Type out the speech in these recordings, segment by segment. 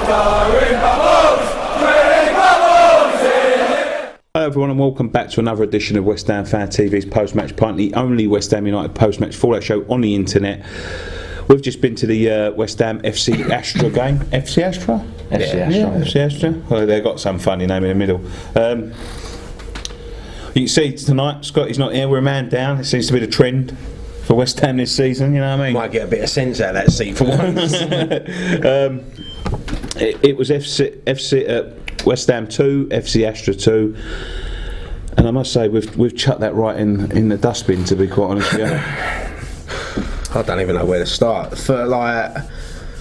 Hello everyone and welcome back to another edition of West Ham Fan TV's Post Match Pint, the only West Ham United post match fallout show on the internet. We've just been to the West Ham FC Astra game. FC Astra? FC Astra. Yeah, FC Astra. Well, they've got some funny name in the middle. You can see tonight, Scotty's not here, we're a man down. It seems to be the trend for West Ham this season, you know what I mean? Might get a bit of sense out of that seat for once. It was West Ham 2, FC Astra 2. And I must say, we've chucked that right in the dustbin, to be quite honest with you. I don't even know where to start. For like,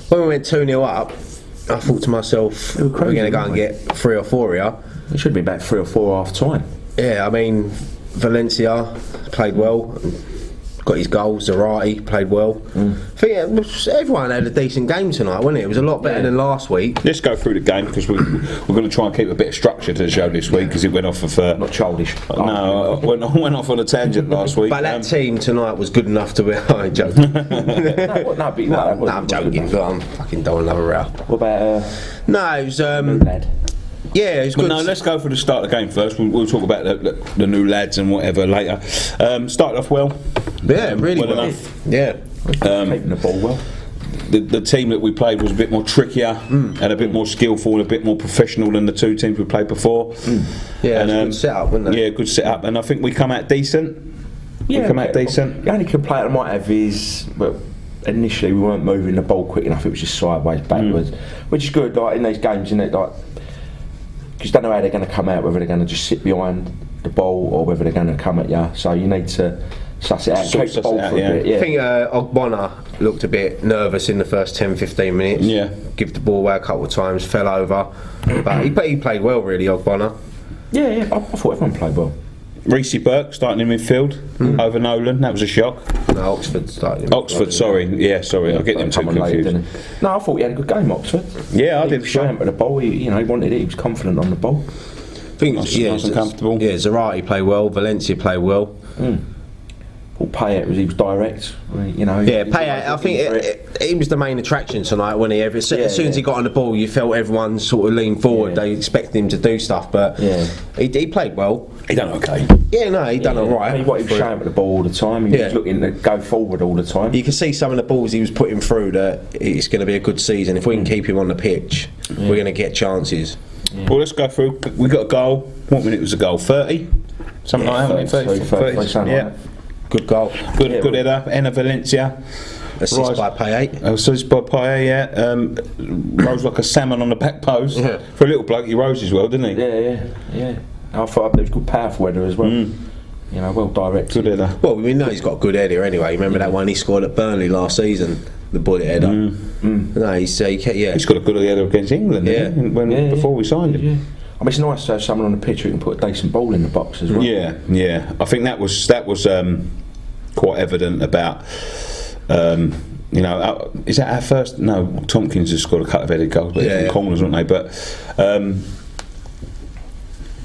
when we went 2-0 up, I thought to myself, we're going to go and get 3 or 4 here. It should be about 3 or 4 half time. Yeah, I mean, Valencia played well, got his goals. Zarate played well. I think everyone had a decent game tonight, wasn't it? It was a lot better than last week. Let's go through the game because we're going to try and keep a bit of structure to the show this week because it went off of not childish. No, went off on a tangent last week. But that team tonight was good enough to be. I'm joking. I'm joking. But I'm fucking don't another row. What about? No, it was. Lad? Yeah, it was good. No, let's go for the start of the game first. We'll talk about the new lads and whatever later. Started off well. Yeah, really well. Enough. Yeah. Keeping the ball well. The team that we played was a bit more trickier and a bit more skillful and a bit more professional than the two teams we played before. Yeah, and, good set-up, wasn't it? Yeah, good set-up. And I think we come out decent. Yeah, we come out decent. The only complaint I might have is, well, initially we weren't moving the ball quick enough. It was just sideways, backwards, which is good. Like in these games, isn't it? Like, because you don't know how they're going to come out, whether they're going to just sit behind the ball or whether they're going to come at you. So you need to suss it out, keep the ball for a bit. Yeah. I think Ogbonna looked a bit nervous in the first 10-15 minutes. Yeah. Give the ball away a couple of times, fell over. But he played well, really, Ogbonna. Yeah, I thought everyone played well. Reece Burke starting in midfield over Nolan. That was a shock. No, Oxford started. Sorry. I get them too confused. No, I thought he had a good game, Oxford. Yeah, I did. He showing for the ball. He wanted it. He was confident on the ball. I think nice and comfortable. Yeah, Zarate played well. Valencia played well. Well, Payet he was direct. Yeah, Payet. I think he was the main attraction tonight. When as soon as he got on the ball, you felt everyone sort of lean forward. Yeah. They expected him to do stuff, but he played well. He done okay. Yeah, no, he done all right. He was showing for the ball all the time. He was looking to go forward all the time. You can see some of the balls he was putting through that it's going to be a good season. If we can keep him on the pitch, we're going to get chances. Yeah. Well, let's go through. We got a goal. What minute was the goal? 30? Something like that, 30. Yeah. Good goal. Good header. Enna Valencia. Assist by Payet. Assist by Payet, yeah. Rose like a salmon on the back post. Yeah. For a little bloke, he rose as well, didn't he? Yeah. I thought it was good, powerful header as well. Well directed. Good header. Well, we know he's got a good header anyway. Remember that one he scored at Burnley last season? The bullet header. No, he's got a good header against England. Before we signed him. Yeah. I mean, it's nice to have someone on the pitch who can put a decent ball in the box as well. Yeah. I think that was quite evident about. Is that our first? No, Tompkins has scored a couple of headed goals, but from corners, weren't they? But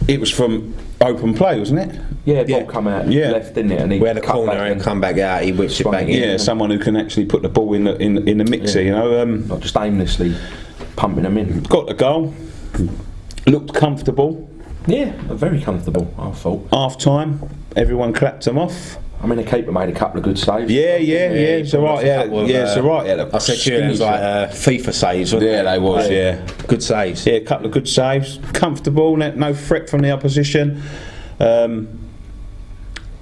it was from open play, wasn't it? Yeah, ball come out left, didn't it? And he we had a corner and come back out. He whipped it back in. Yeah, someone who can actually put the ball in the mixer. Not just aimlessly pumping them in. Got the goal. Looked comfortable. Yeah, very comfortable. I thought. Half time, everyone clapped them off. I mean, the keeper made a couple of good saves. Yeah. It's alright. It's alright. I said to you, it was like FIFA saves, wasn't it? Yeah, they was. Yeah, good saves. Yeah, a couple of good saves. Comfortable, no threat from the opposition.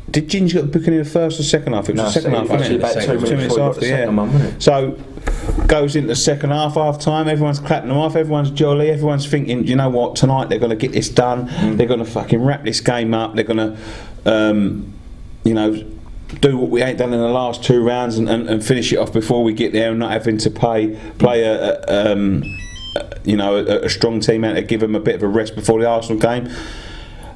Did Ginge get the booking in the first or second half? It was the second half. Actually, about 2 minutes after. So goes into the second half time. Everyone's clapping them off. Everyone's jolly. Everyone's thinking, you know what? Tonight they're going to get this done. They're going to fucking wrap this game up. They're going to. Do what we ain't done in the last 2 rounds and finish it off before we get there and not having to play a strong team out to give them a bit of a rest before the Arsenal game.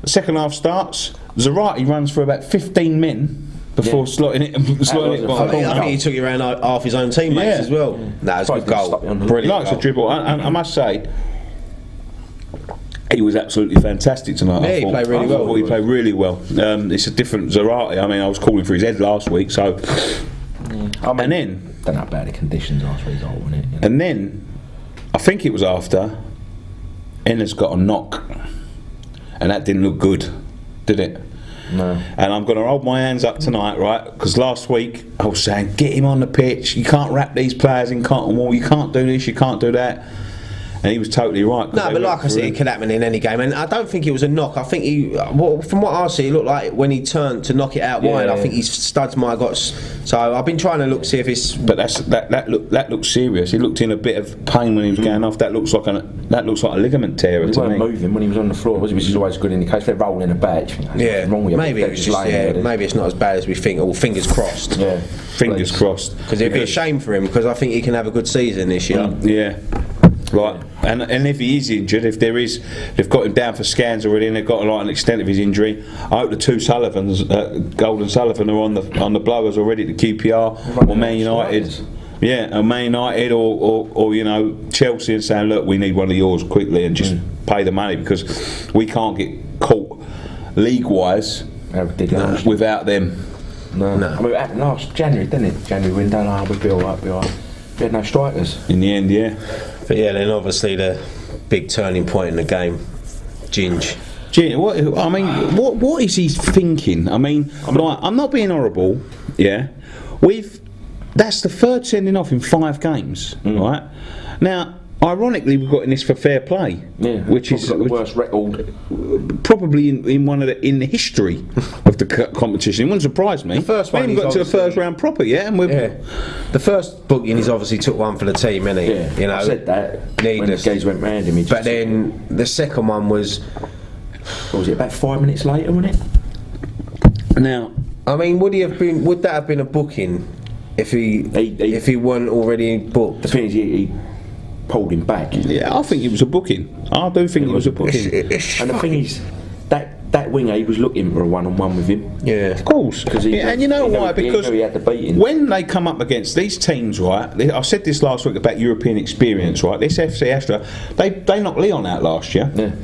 The second half starts. Zarate runs for about 15 men before slotting it. I think he took it around half his own teammates as well. That was a good goal. Brilliant. He likes a dribble. I must say, he was absolutely fantastic tonight. Yeah, he played really well. He played really well. It's a different Zarate. I mean, I was calling for his head last week, so. And then. Don't know about the conditions last week, wasn't it? And then, I think it was after Enna's got a knock, and that didn't look good, did it? No. And I'm going to hold my hands up tonight, right? Because last week I was saying, get him on the pitch. You can't wrap these players in cotton wool. You can't do this. You can't do that. And he was totally right. No, but like I said, it could happen in any game, and I don't think it was a knock. I think from what I see, it looked like when he turned to knock it out wide. I think his studs might have got. So I've been trying to look see if it's. But that looks serious. He looked in a bit of pain when he was going off. That looks like a ligament tear. He weren't moving when he was on the floor, was he? Which is always good in the case they're rolling a back. Yeah, wrong with maybe it was just, maybe it's not as bad as we think. Or fingers crossed. Yeah, fingers crossed. Because it'd be a shame for him because I think he can have a good season this year. Yeah. Right, and if he is injured, if they've got him down for scans already, and they've got an extent of his injury, I hope the two Sullivans, Gold and Sullivan, are on the blowers already. The QPR or Man United, or Man United or Chelsea, and saying, look, we need one of yours quickly, and just pay the money because we can't get caught league-wise without them. No. I mean, it happened last January, didn't it? January window, we'd be all right. We had no strikers. In the end, yeah. But yeah, then obviously the big turning point in the game, Ginge. What is he thinking? I mean, I'm not being horrible. Yeah, that's the third sending off in 5 games, right? Now, ironically, we've got in this for fair play, which is the worst record, probably in the history of the competition. It wouldn't surprise me. The first one we haven't got to the first round proper yet, and the first booking he's obviously took one for the team, innit? Yeah, I said that when the guys went round him. But then the second one was, what was it? About 5 minutes later, wasn't it? Now, I mean, would that have been a booking if he weren't already booked? The thing is, he pulled him back. Yeah, I think it was a booking. I do think it was a booking. And the thing is, that winger, he was looking for a one-on-one with him. Yeah, of course. And you know why? Because he had the beating. When they come up against these teams, right? I said this last week about European experience, right? This FC Astra, they knocked Leon out last year. Yeah.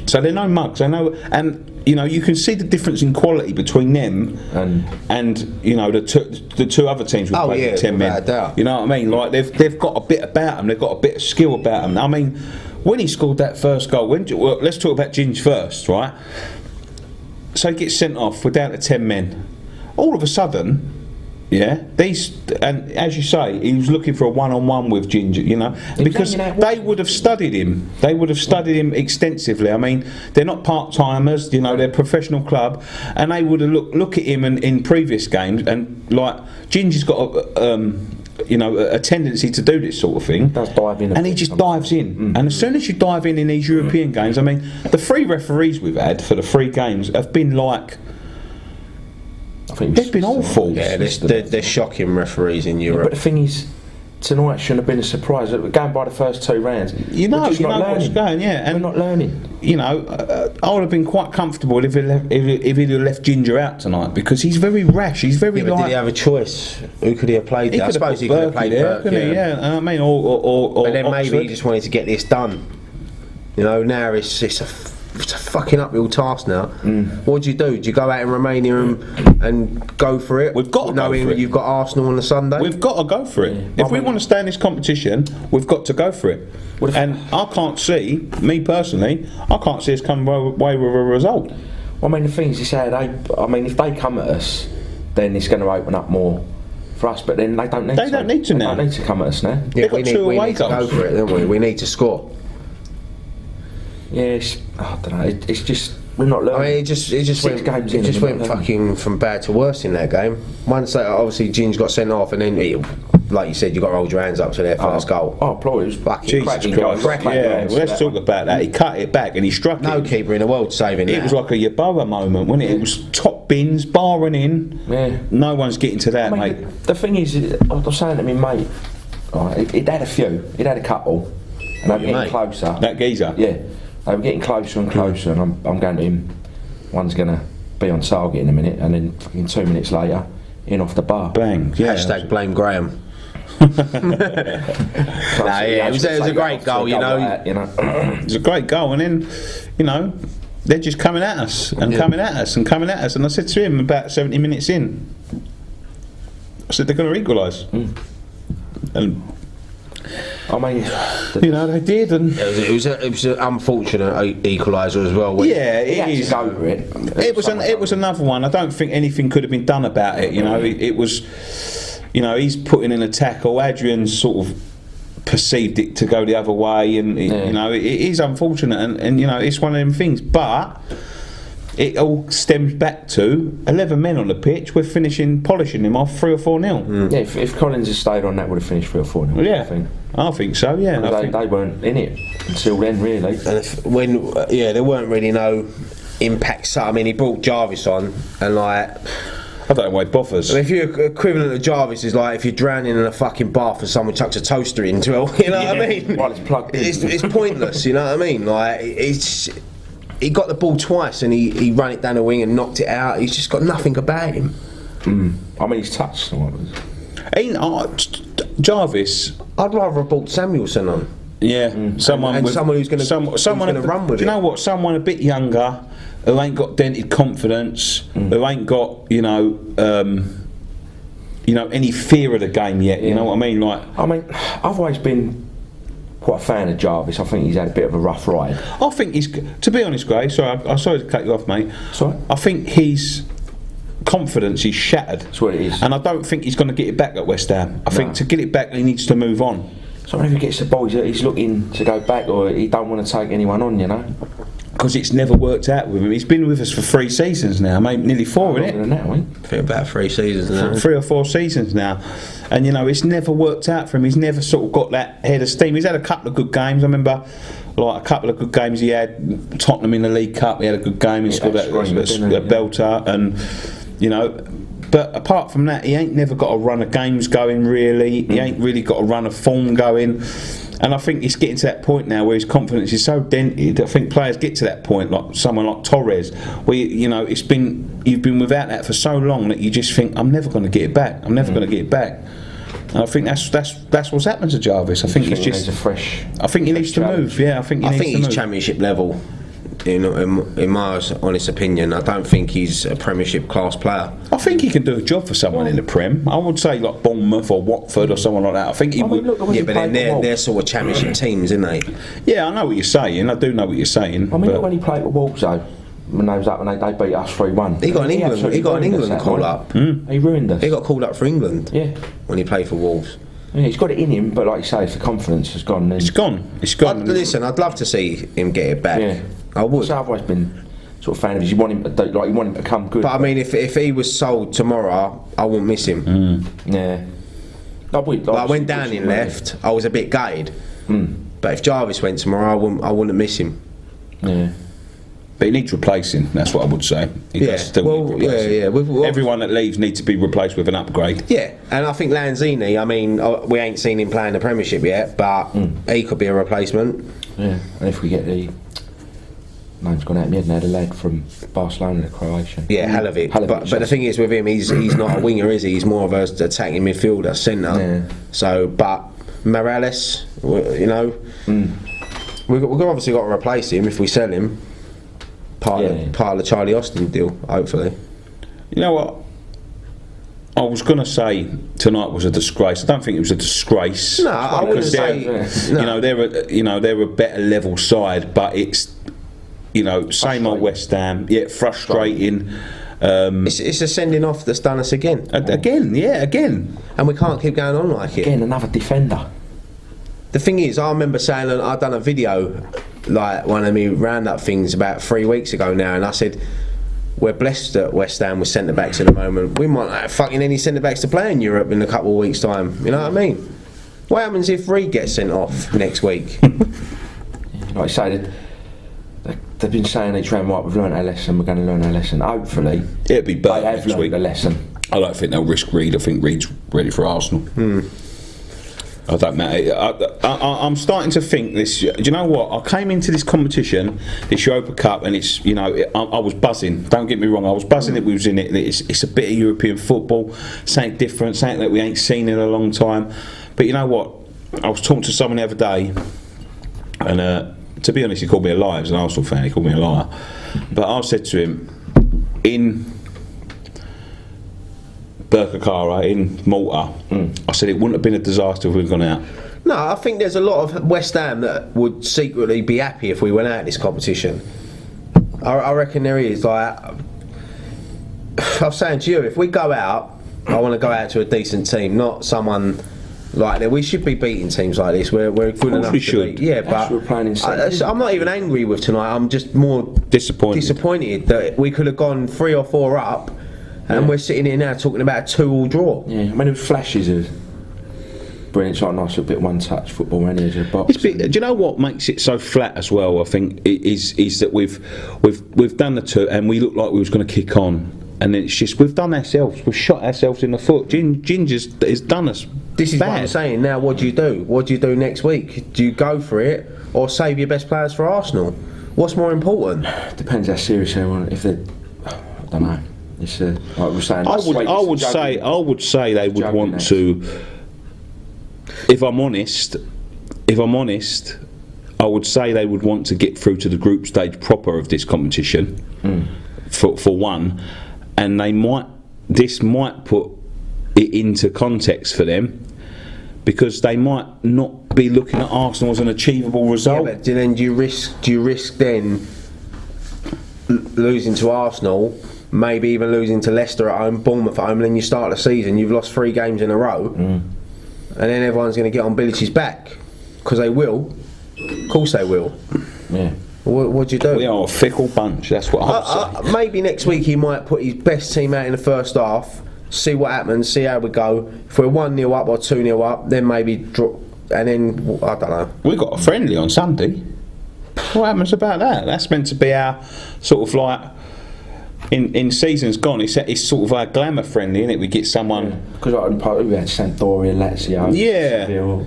So they're no mugs. They know, and you can see the difference in quality between them and the two other teams we've played with 10 men. You know what I mean? Like they've got a bit about them. They've got a bit of skill about them. I mean, when he scored that first goal, let's talk about Ginge first, right? So he gets sent off. We're down to 10 men. All of a sudden, and as you say, he was looking for a one-on-one with Ginger, because they would have studied him. They would have studied him extensively. I mean, they're not part-timers, they're a professional club, and they would have look at him in previous games, and like Ginger's got a tendency to do this sort of thing. Does dive in, and he just dives in. And as soon as you dive in these European games, I mean, the 3 referees we've had for the 3 games have been like. They've been awful. Yeah, they're shocking referees in Europe. But the thing is, tonight shouldn't have been a surprise. Going by the first 2 rounds, what's going. Yeah, and we're not learning. I would have been quite comfortable if he'd have left Ginger out tonight because he's very rash. He's very. But did he have a choice? Who could he have played there? I suppose he could have played there, couldn't he? Yeah, I mean, or but then Oxford. Maybe he just wanted to get this done. Now it's a fucking uphill task now. What do? Do you go out in Romania and go for it? We've got to knowing go for it. You've got Arsenal on the Sunday. We've got to go for it. If we want to stay in this competition, we've got to go for it. And I can't see, me personally, us coming away with a result. Well, I mean, the thing is, if they come at us, then it's going to open up more for us. But then they don't need to. They don't need to now. They don't need to come at us now. Yeah, we need to go for it, don't we? We need to score. Yeah, I don't know. It's just we're not learning. I mean, it just went fucking from bad to worse in that game. Once obviously Ginge got sent off, and then like you said, you got to hold your hands up to their first goal. Oh, probably it was fucking cracking. Let's talk about that. He cut it back and he struck it. No keeper in the world saving it. It was like a Yeboah moment, wasn't it? It was top bins, barring in. Yeah. No one's getting to that, mate. The thing is, I was saying to me, mate, it had a few. It had a couple, and I'm getting closer. That geezer. Yeah. They were getting closer and closer, and I'm going to him. One's going to be on target in a minute, and then fucking 2 minutes later, in off the bar. Bang. Yeah. Hashtag blame Graham. It was a great goal, It was a great goal, and then, they're just coming at us and coming at us and coming at us. And I said to him about 70 minutes in, I said they're going to equalise. And I mean, You know, they did, and It was an unfortunate equaliser as well. yeah, he had it to is. go over it. It was another one. I don't think anything could have been done about it. You know, it was. You know, he's putting in a tackle. Adrian's sort of perceived it to go the other way, and you know, it is unfortunate, and you know, it's one of them things. But it all stems back to 11 men on the pitch. We're polishing him off 3 or 4-0. Yeah, if Collins had stayed on, that would have finished 3 or 4-0. Yeah, I think so. Yeah, They weren't in it until then, really. And there weren't really no impacts. I mean, he brought Jarvis on, and like, I don't know why he bothers. if you're equivalent of Jarvis is like if you're drowning in a fucking bath and someone chucks a toaster into it. You know what I mean? While it's plugged in. It's pointless. You know what I mean? Like, he got the ball twice and he ran it down the wing and knocked it out. He's just got nothing about him. I mean, he's touched someone. Jarvis. I'd rather have brought Samuelson on. Yeah, someone who's going to run with it. You know what? Someone a bit younger, who ain't got dented confidence, who ain't got any fear of the game yet. You know what I mean? Like, I've always been quite a fan of Jarvis. I think he's had a bit of a rough ride. I think he's, to be honest, Gray. Sorry, I'm sorry to cut you off, mate. Sorry. I think his confidence is shattered. That's what it is. And I don't think he's going to get it back at West Ham. I think to get it back, he needs to move on. So whenever he gets the ball, he's looking to go back, or he don't want to take anyone on, you know. Because it's never worked out with him. He's been with us for 3 seasons now, maybe nearly 4, isn't it? Than that, I think about 3 seasons now. 3 or 4 seasons now, and you know, it's never worked out for him. He's never sort of got that head of steam. He's had a couple of good games. I remember, like, a couple of good games he had. Tottenham in the League Cup, he had a good game. He scored a belter, and you know. But apart from that, he ain't never got a run of games going, really. He ain't really got a run of form going. And I think it's getting to that point now where his confidence is so dented. I think players get to that point, like someone like Torres, where you've been without that for so long that you just think, I'm never going to get it back. I'm never going to get it back. And I think that's what's happened to Jarvis. I think it's just a fresh. I think he needs to move. Yeah, I think he's Championship level. In my honest opinion, I don't think he's a Premiership class player. I think he can do a job for someone in the Prem. I would say like Bournemouth or Watford or someone like that. I think he would. Yeah, but then they're sort of Championship teams, isn't they? Yeah, I know what you're saying. I do know what you're saying. I mean, look when he played with Wolves, though. When they beat us 3-1. He got an England call up. He ruined us. He got called up for England. Yeah. When he played for Wolves. Yeah, he's got it in him, but like you say, if the confidence has gone, then it's gone. Listen, I'd love to see him get it back. Yeah. I would. So I've always been sort of fan of his. You want him to come good. But I mean, if he was sold tomorrow, I wouldn't miss him. Yeah. Like when Downing left, I was a bit gutted. But if Jarvis went tomorrow, I wouldn't miss him. Yeah. But he needs replacing. That's what I would say. He does still need replacing. Everyone that leaves needs to be replaced with an upgrade. Yeah, and I think Lanzini. I mean, we ain't seen him playing the Premiership yet, but he could be a replacement. Yeah, and if we get the name's gone out of my head now, the lad from Barcelona, the Croatian. Yeah, Halovic. But the thing is with him, he's not a winger, is he? He's more of an attacking midfielder, centre. Yeah. So, but Morales, you know, we've obviously got to replace him if we sell him. Part of the Charlie Austin deal, hopefully. You know what? I was going to say tonight was a disgrace. I don't think it was a disgrace. No, I wouldn't say. They're a better level side, but it's same old West Ham. Yeah, frustrating. It's a sending off that's done us again. Again. And we can't keep going on like it. Again, another defender. The thing is, I remember saying I'd done a video, like one of me roundup things about 3 weeks ago now, and I said we're blessed at West Ham with centre backs at the moment. We might not have fucking any centre backs to play in Europe in a couple of weeks' time. You know what I mean? What happens if Reed gets sent off next week? Like I say, they've been saying each round, right, we've learned our lesson, we're going to learn our lesson. Hopefully, it'll be better next week. They have learned the lesson. I don't think they'll risk Reed. I think Reed's ready for Arsenal. I don't matter. I'm starting to think this. Do you know what? I came into this competition, this Europa Cup, and it's I was buzzing. Don't get me wrong, I was buzzing that we was in it. It's a bit of European football, something different, something that we ain't seen in a long time. But you know what? I was talking to someone the other day, and to be honest, he called me a liar. As an Arsenal fan, he called me a liar. But I said to him, in Birkirkara in Malta, I said it wouldn't have been a disaster if we'd gone out. No, I think there's a lot of West Ham that would secretly be happy if we went out of this competition. I reckon there is. Like, I was saying to you, if we go out, I want to go out to a decent team, not someone like that. We should be beating teams like this. We're good enough we to should. beat. Yeah, but we're playing in I'm not even angry with tonight. I'm just more disappointed that we could have gone 3 or 4 up, and we're sitting here now talking about a 2-2 draw. Yeah, I mean, it flashes of brilliant, it's like a nice little bit of one-touch football around the edge of the box. Do you know what makes it so flat as well? I think is that we've done the 2 and we look like we was going to kick on, and then it's just we've done ourselves. We've shot ourselves in the foot. Ginger's has done us. This is bad. what I'm saying. Now, what do you do? What do you do next week? Do you go for it or save your best players for Arsenal? What's more important? Depends how serious they want. If they, I don't know. It's like we're saying. I would say they would want to. If I'm honest, I would say they would want to get through to the group stage proper of this competition, for one, and this might put it into context for them, because they might not be looking at Arsenal as an achievable result. Yeah, but then do you risk then losing to Arsenal, maybe even losing to Leicester at home, Bournemouth at home, and then you start the season, you've lost 3 games in a row. And then everyone's going to get on Billich's back, because they will. Of course they will. Yeah. What do you do? We are a fickle bunch. That's what I would say. Maybe next week he might put his best team out in the first half, see what happens, see how we go. If we're 1-0 up or 2-0 up, then maybe drop. And then I don't know. We got a friendly on Sunday. What happens about that? That's meant to be our sort of like. In seasons gone, it's sort of our glamour friendly, isn't it? We get someone because we had Sampdoria, Lazio, Seville,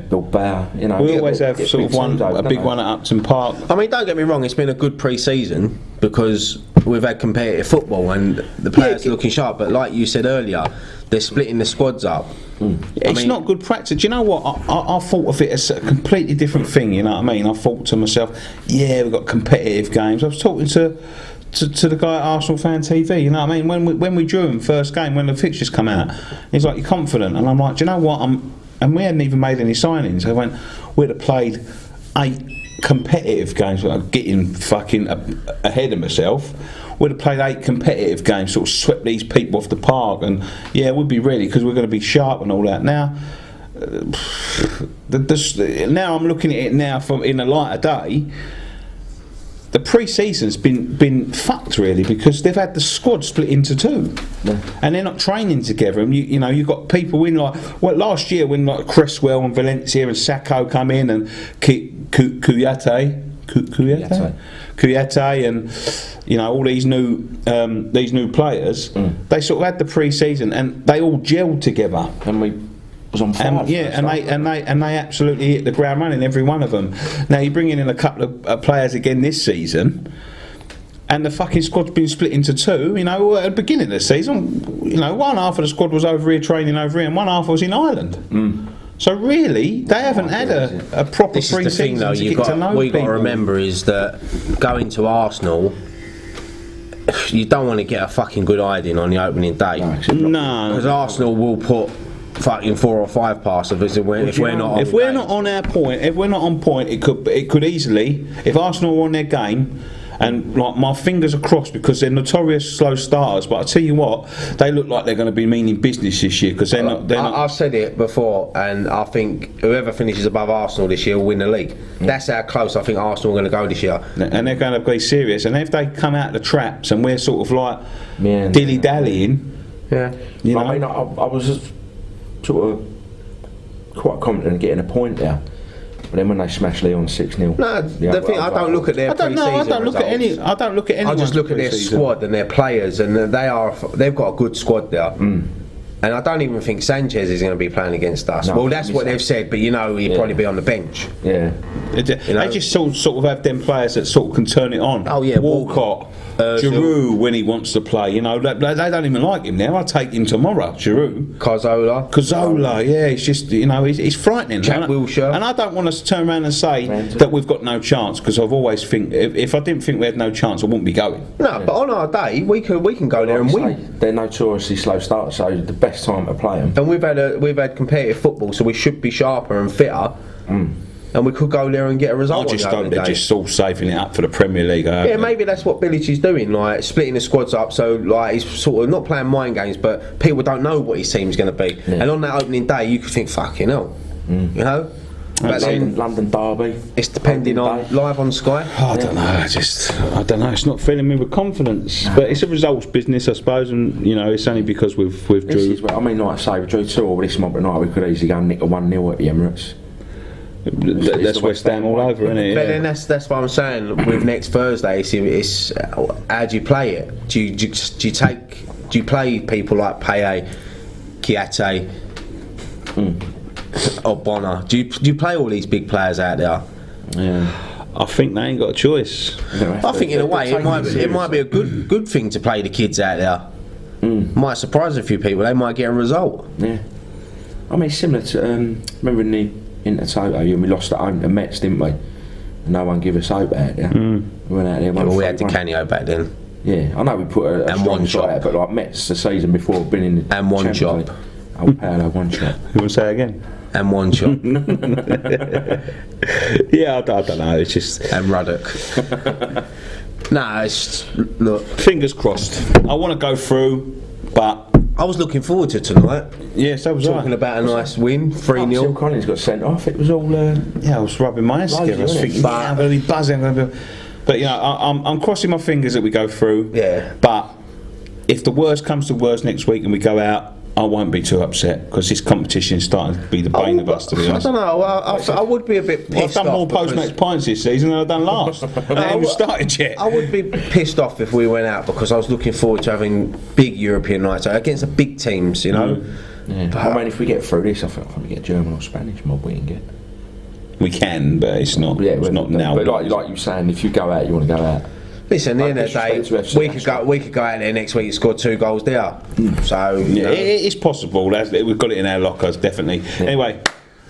Bilbao. You know, we always have sort of a big one at Upton Park. I mean, don't get me wrong; it's been a good pre-season because we've had competitive football and the players are looking sharp. But like you said earlier, they're splitting the squads up. It's not good practice. Do you know what? I thought of it as a completely different thing. You know what I mean? I thought to myself, we've got competitive games. I was talking to the guy at Arsenal Fan TV, you know what I mean? When we drew him first game, when the fixtures come out, he's like, "You're confident?" And I'm like, "Do you know what? And we hadn't even made any signings. I went, we'd have played 8 competitive games. I'm getting fucking ahead of myself. We'd have played 8 competitive games, sort of swept these people off the park, and we'd be ready because we're going to be sharp and all that." Now, now I'm looking at it now from in the light of day. The pre-season's been fucked really, because they've had the squad split into 2, and they're not training together. And you know you've got people in last year when like Cresswell and Valencia and Sacco come in, and Kouyaté and you know all these new players. They sort of had the pre-season and they all gelled together. And we. On and they absolutely hit the ground running, every one of them. Now you're bringing in a couple of players again this season, and the fucking squad's been split into 2. You know, at the beginning of the season, you know, one half of the squad was over here training over here, and one half was in Ireland. So really, they haven't had a proper this pre-season is the thing, though, to get to know people. What you've got to remember is that going to Arsenal, you don't want to get a fucking good hiding on the opening day. No, because Arsenal will put fucking 4 or 5 past of us if we're not on point, it could easily, if Arsenal were on their game, and like my fingers are crossed because they're notorious slow starters, but I tell you what, they look like they're going to be meaning business this year, because they're not. I've said it before, and I think whoever finishes above Arsenal this year will win the league. That's how close I think Arsenal are going to go this year, and they're going to be serious. And if they come out of the traps and we're sort of like dilly dallying, you know, I mean, I was just sort of quite confident in getting a point there, but then when they smashed Leon 6-0, no, the thing, I don't look at their pre-season results. I don't look at any. I just look at their squad and their players, and they've got a good squad there. And I don't even think Sanchez is going to be playing against us. Well, that's what they've said, but you know he'd probably be on the bench. They just sort of have them players that sort of can turn it on. Oh yeah, Walcott, Giroud when he wants to play. You know, they don't even like him now. I'll take him tomorrow. Giroud, Cazorla, it's just, you know, it's frightening. Jack Wilshere. And I don't want us to turn around and say that we've got no chance, because I've always think if I didn't think we had no chance, I wouldn't be going. No, but on our day we can go there and win. They're notoriously slow starters, so the best time to play them. And we've had competitive football, so we should be sharper and fitter. And we could go there and get a result. I just don't. They're just all saving it up for the Premier League. Yeah, maybe that's what Bilic is doing, like splitting the squads up. So like he's sort of not playing mind games, but people don't know what his team's going to be. Yeah. And on that opening day, you could think, fucking hell, you know. But then London derby. It's depending on live on Sky. I don't know. I don't know. It's not filling me with confidence. But it's a results business, I suppose, and you know, it's only because we've drew. I mean, like I say, we drew 2 this month, but night we could easily go and nick a 1-0 at the Emirates. That's West Ham all over, isn't it? But then that's what I'm saying. With next Thursday, it's how do you play it? Do you play people like Payet, Kiate, or Bonner? Do you play all these big players out there? Yeah, I think they ain't got a choice. I think in a way it might be a good thing to play the kids out there. Might surprise a few people. They might get a result. Yeah, I mean similar to remember in the Intertoto, and we lost at home to Mets, didn't we? And no one gave us hope out there. We went out there. We had Di Canio back then. Yeah, I know we put a strong shot out, but like Mets the season before been in the and one chop. Oh, Paolo, one chop. You want to say it again? And one chop. Yeah, I don't know. It's just and Ruddock. It's look. Fingers crossed. I want to go through, but I was looking forward to tonight. Yes, that was talking about a nice win, 3-0. Collins got sent off. It was all. Yeah, I was rubbing my hands together. I was thinking, I'm going to be buzzing. But you know, I'm crossing my fingers that we go through. Yeah. But if the worst comes to worst next week and we go out, I won't be too upset because this competition is starting to be the bane of us. To be honest, I don't know. I would be a bit pissed off. I've done more Post Match Pints this season than I've done last. I haven't even started yet. I would be pissed off if we went out because I was looking forward to having big European nights against the big teams, you know. Yeah. But I mean, if we get through this, I think we get German or Spanish mob we can get. We can, but it's not. Yeah, it's not now. But like you were saying, if you go out, you want to go out. Listen, at the end of the day, we could go out there next week and score 2 goals there. So yeah, it's possible. We've got it in our lockers, definitely. Yeah. Anyway,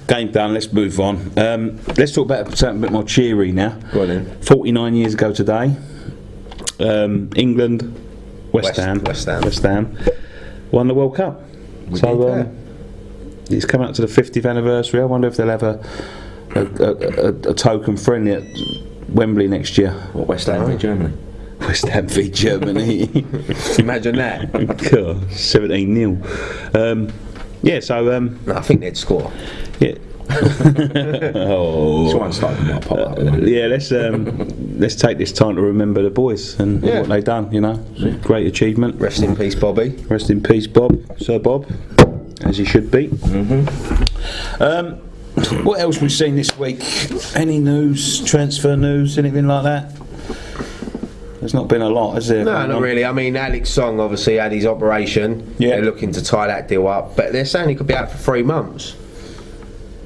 game done. Let's move on. Let's talk about something a bit more cheery now. Go on then. 49 years ago today, England, West Ham won the World Cup. It's coming up to the 50th anniversary. I wonder if they'll have a token friendly at Wembley next year. What, West Ham v Germany? West Ham v Germany. Imagine that. 17-0. Yeah, so no, I think they'd score. Yeah. Someone started to pop up. Yeah, let's take this time to remember the boys and what they've done. You know, great achievement. Rest in peace, Bobby. Rest in peace, Bob. Sir Bob, as he should be. What else we've seen this week? Any news, transfer news, anything like that? There's not been a lot, has there? No, not really. I mean, Alex Song obviously had his operation. Yeah. They're looking to tie that deal up, but they're saying he could be out for 3 months.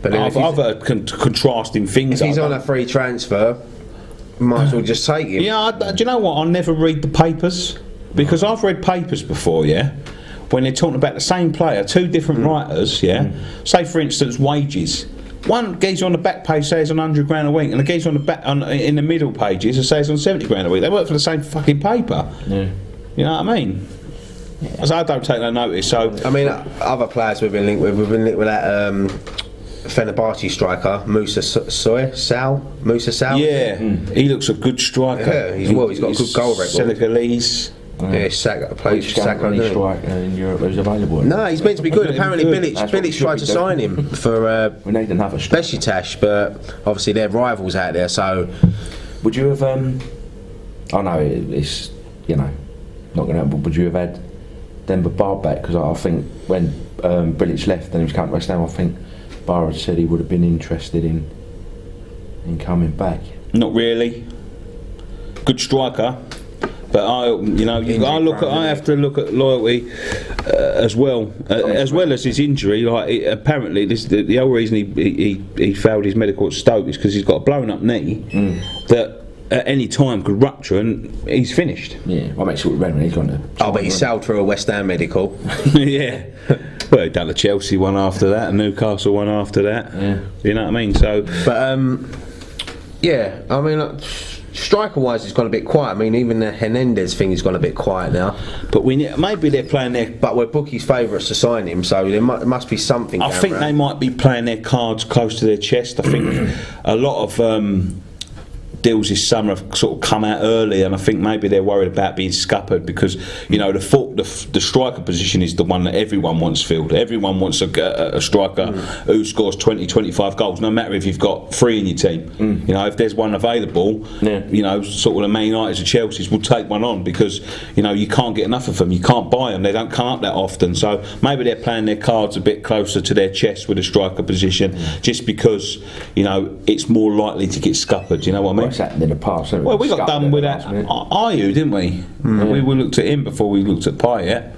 But I've heard contrasting things. If he's on a free transfer, might as well just take him. Yeah, do you know what? I never read the papers because I've read papers before. Yeah. When they're talking about the same player, 2 different writers, say for instance wages. One geezer on the back page says on £100 a week, and the geezer on the back in the middle pages says on £70 a week. They work for the same fucking paper. Yeah. You know what I mean? Yeah. So I don't take no notice. So I mean, other players we've been linked with that Fenerbahce striker Musa Sal. Yeah, he looks a good striker. Yeah, he's got a good goal record. Senegalese. Yeah, Saka plays for Saka in Europe who's available. No, he's meant to be good. Apparently, Bilic tried to sign him for we need another Besiktas, but obviously they're rivals out there. So, would you have? I know it's not going to happen. But would you have had Denver Bar back? Because I think when Bilic left and he was coming to West Ham, I think Bar had said he would have been interested in coming back. Not really. Good striker. But I have to look at loyalty as well as his injury. Like apparently, the whole reason he failed his medical at Stoke is because he's got a blown up knee that at any time could rupture and he's finished. Yeah, I make sure when he's gone to. Oh, but he sailed through a West Ham medical. Yeah. Well, he done the Chelsea one after that, and Newcastle one after that. Yeah. You know what I mean? So, but yeah, I mean. striker-wise, it's gone a bit quiet. I mean, even the Hernandez thing has gone a bit quiet now. But maybe they're playing their. But we're bookies' favourites to sign him, so there must be something. I think they might be playing their cards close to their chest. I think a lot of deals this summer have sort of come out early, and I think maybe they're worried about being scuppered because the striker position is the one that everyone wants filled. Everyone wants a striker who scores 20, 25 goals, no matter if you've got 3 in your team. If there's one available, sort of the Man Uniteds or Chelsea's will take one on because you can't get enough of them. You can't buy them. They don't come up that often. So maybe they're playing their cards a bit closer to their chest with a striker position, just because it's more likely to get scuppered. You know what I mean? What's happened in the past? Well, we got done with that Ayew, didn't we? We looked at him before we looked at Payet.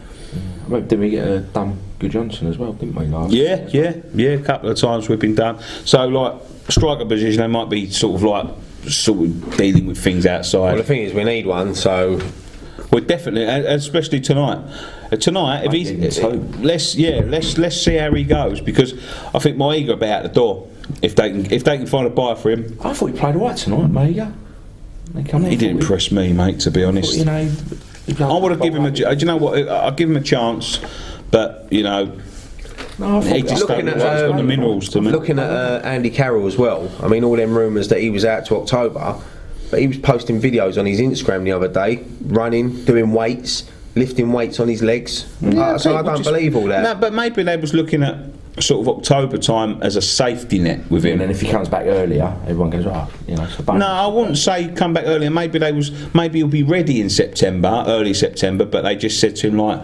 Didn't we get a done Good Johnson as well, didn't we? Yeah, a couple of times we've been done. So, like, striker position, they might be sort of dealing with things outside. Well, the thing is, we need one, so we're definitely, especially tonight. Tonight, if he's let's see how he goes, because I think Maiga will be out the door if they can find a buyer for him. I thought he played all right tonight, Maiga. He didn't impress me, mate. To be honest, I would have given him a. Do you know what? I'll give him a chance, but he just got the minerals to me. Looking at Andy Carroll as well. I mean, all them rumours that he was out to October, but he was posting videos on his Instagram the other day, running, doing weights, lifting weights on his legs. So I don't believe all that. No, but maybe they was looking at sort of October time as a safety net with him. And then if he comes back earlier, everyone goes, it's a bonus. No, I wouldn't say come back earlier. Maybe he'll be ready in September, early September, but they just said to him, like,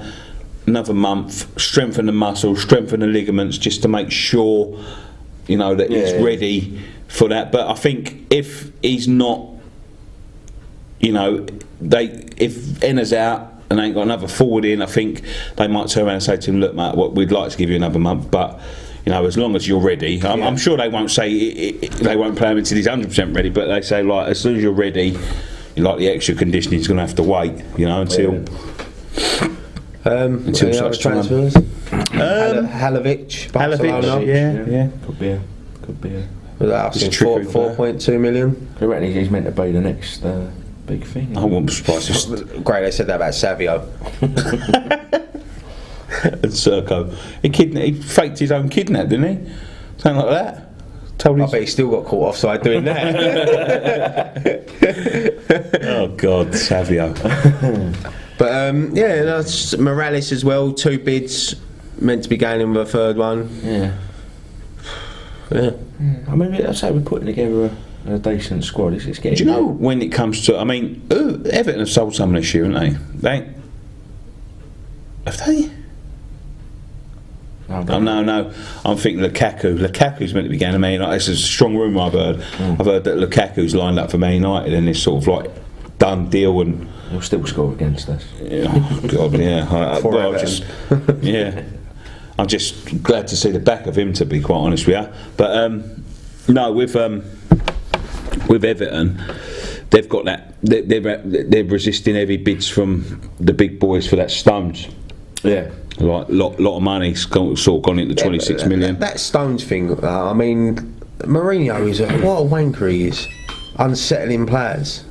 another month, strengthen the muscles, strengthen the ligaments, just to make sure, that he's ready for that. But I think if he's not, if Enna's out and ain't got another forward in, I think they might turn around and say to him, look, mate, we'd like to give you another month, but as long as you're ready. I'm sure they won't say they won't play him until he's 100% ready, but they say, like, as soon as you're ready, the extra conditioning, he's going to have to wait, until such transfers. Halovic, Barcelona. Yeah. Could be a. Was that asking 4.2 million? I reckon he's meant to be the next big thing. I wouldn't be surprised. Great, they said that about Savio. And Serco. He faked his own kidnap, didn't he? Something like that. I bet he still got caught offside doing that. Oh God, Savio. But that's Morales as well. 2 bids, meant to be going in with a third one. Yeah. I mean, I'd say we're putting together a decent squad. It's getting. Do you know when it comes to? I mean, Everton have sold some this year, haven't they? Have they? No. I'm thinking Lukaku. Lukaku's meant to be going to Man United. It's a strong rumour I've heard. I've heard that Lukaku's lined up for Man United, and it's sort of like done deal, and he'll still score against us. God, yeah. I'm just glad to see the back of him, to be quite honest with you. But no, with Everton, they've got that. They're resisting heavy bids from the big boys for that Stones. Yeah. Like lot of money sort of gone into 26 million. That Stones thing, I mean, Mourinho is what a wanker he is. Unsettling players.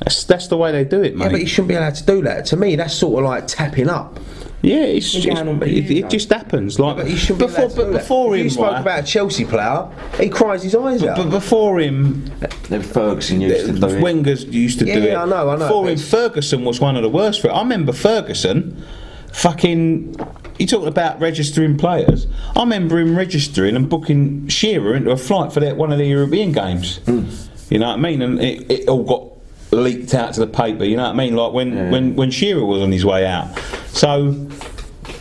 That's the way they do it, mate. Yeah, but you shouldn't be allowed to do that. To me, that's sort of like tapping up. Yeah, it just happens. Like, but you shouldn't be allowed to do before that. him, you spoke about a Chelsea player, he cries his eyes out. But before him, Ferguson used to do it. Wenger's used to do it. Yeah, I know. Before him, Ferguson was one of the worst for it. I remember Ferguson, you talking about registering players. I remember him registering and booking Shearer into a flight for one of the European games. You know what I mean? And it all got leaked out to the paper. You know what I mean? Like when Shearer was on his way out. So,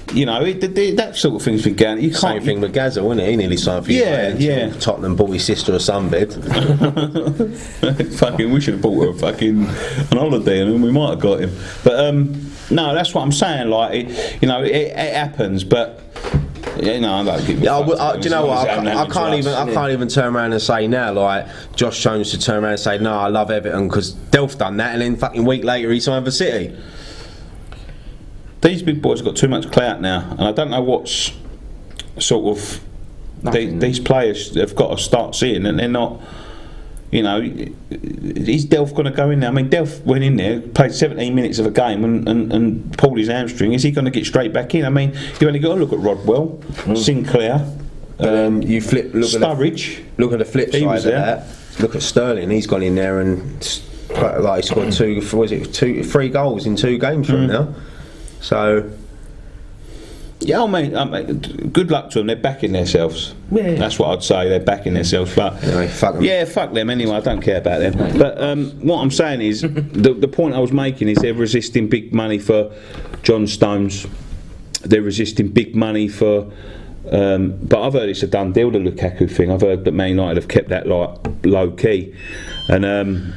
that sort of thing's been going. You can't. Same thing with Gazza, wasn't it? He nearly signed for yeah. Tottenham bought his sister a sunbed. We should have bought her an holiday, and we might have got him. But no, that's what I'm saying. Like it happens, but. I don't give do you know what? I can't even turn around and say now, like Josh Jones to turn around and say, no, I love Everton because Delph done that, and then fucking week later he signed for City. These big boys have got too much clout now, and I don't know what's sort of these players have got to start seeing, and they're not. You know, is Delph going to go in there? I mean, Delph went in there, played 17 minutes of a game and pulled his hamstring. Is he going to get straight back in? I mean, you only got to look at Rodwell, Sinclair, you Sturridge. Look at the flip He side was of there. that. Look at Sterling. He's gone in there and like scored 3 goals in 2 games from now. So. Yeah, I mean, good luck to them. They're backing themselves. Yeah. That's what I'd say. They're backing themselves. But Anyway, fuck them. yeah, fuck them anyway. I don't care about them. But what I'm saying is, the point I was making is they're resisting big money for John Stones. They're resisting big money for. But I've heard it's a done deal, the Lukaku thing. I've heard that Man United have kept that like low key, and.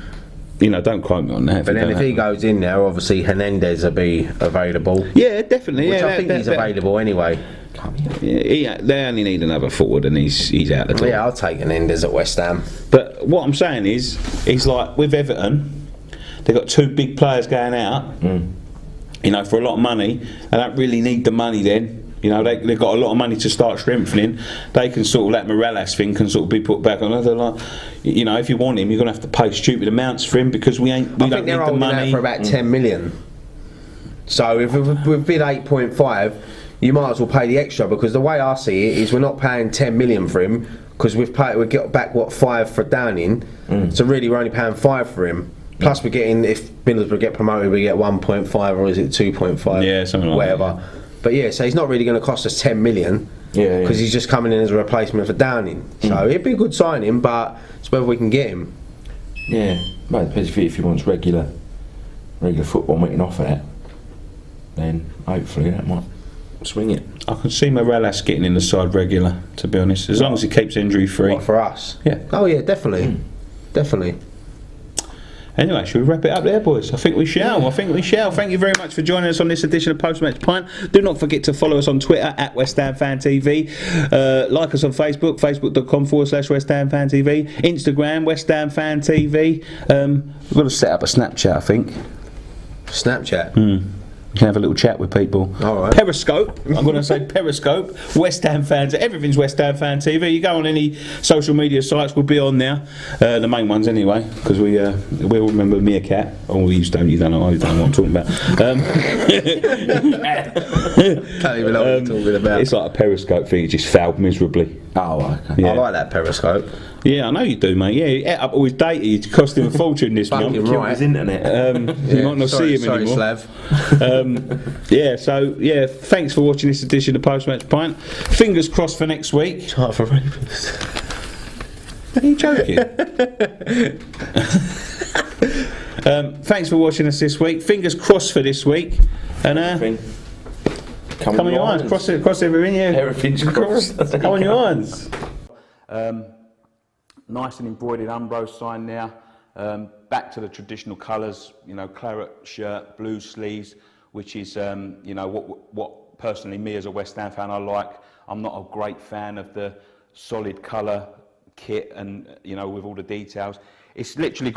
You know, don't quote me on that. But then if he goes in there, obviously Hernandez will be available. Yeah, definitely. Which Yeah, I think he's available anyway. Yeah, they only need another forward, and he's out the door. Yeah, I'll take Hernandez at West Ham. But what I'm saying is, he's like with Everton, they've got 2 big players going out. You know, for a lot of money. They don't really need the money then. You know, they've got a lot of money to start strengthening. They can sort of, that Morales thing can sort of be put back on. They're like, you know, if you want him, you're going to have to pay stupid amounts for him because we don't need the money. I think they're holding out for about 10 million. So if we've bid 8.5, you might as well pay the extra, because the way I see it is we're not paying 10 million for him because we got back 5 for Downing. So really we're only paying 5 for him. Plus we're getting, if Middlesbrough get promoted, we get 1.5 or is it 2.5? Yeah, something like whatever. that. But yeah, so he's not really going to cost us 10 million because he's just coming in as a replacement for Downing. So it'd be a good signing, but it's whether we can get him. Yeah, well, it depends if he wants regular football, we can offer that. Then hopefully that might swing it. I can see Morales getting in the side regular, to be honest, as long as he keeps injury free. What, for us? Yeah. Oh yeah, definitely. Definitely. Anyway, should we wrap it up there, boys? I think we shall. Thank you very much for joining us on this edition of Post Match Pint. Do not forget to follow us on Twitter at West Ham Fan TV. Like us on Facebook, facebook.com/West Ham Fan TV. Instagram, West Ham Fan TV. We've got to set up a Snapchat, I think. Snapchat? You can have a little chat with people. All right. Periscope. I'm going to say Periscope. West Ham fans. Everything's West Ham Fan TV. You go on any social media sites, we'll be on there. The main ones anyway, because we all remember Meerkat. Oh, you don't know what I'm talking about. Can't even know what you're talking about. It's like a Periscope thing. It just failed miserably. Oh, okay. Yeah. I like that Periscope. Yeah, I know you do, mate. Yeah, he ate up all his data. It cost him a fortune this month. Fucking Killed right. his internet. You might not see him anymore. Slav. Yeah, so yeah, thanks for watching this edition of Post Match Pint. Fingers crossed for next week. Chart for rapists. Are you joking? Thanks for watching us this week. Fingers crossed for this week. And come on your irons. Cross everything. Yeah. Everything's crossed. Come on your irons. Nice and embroidered Umbro sign now. Back to the traditional colours. You know, claret shirt, blue sleeves, which is you know what personally me as a West Ham fan I like. I'm not a great fan of the solid colour kit and you know with all the details. It's literally got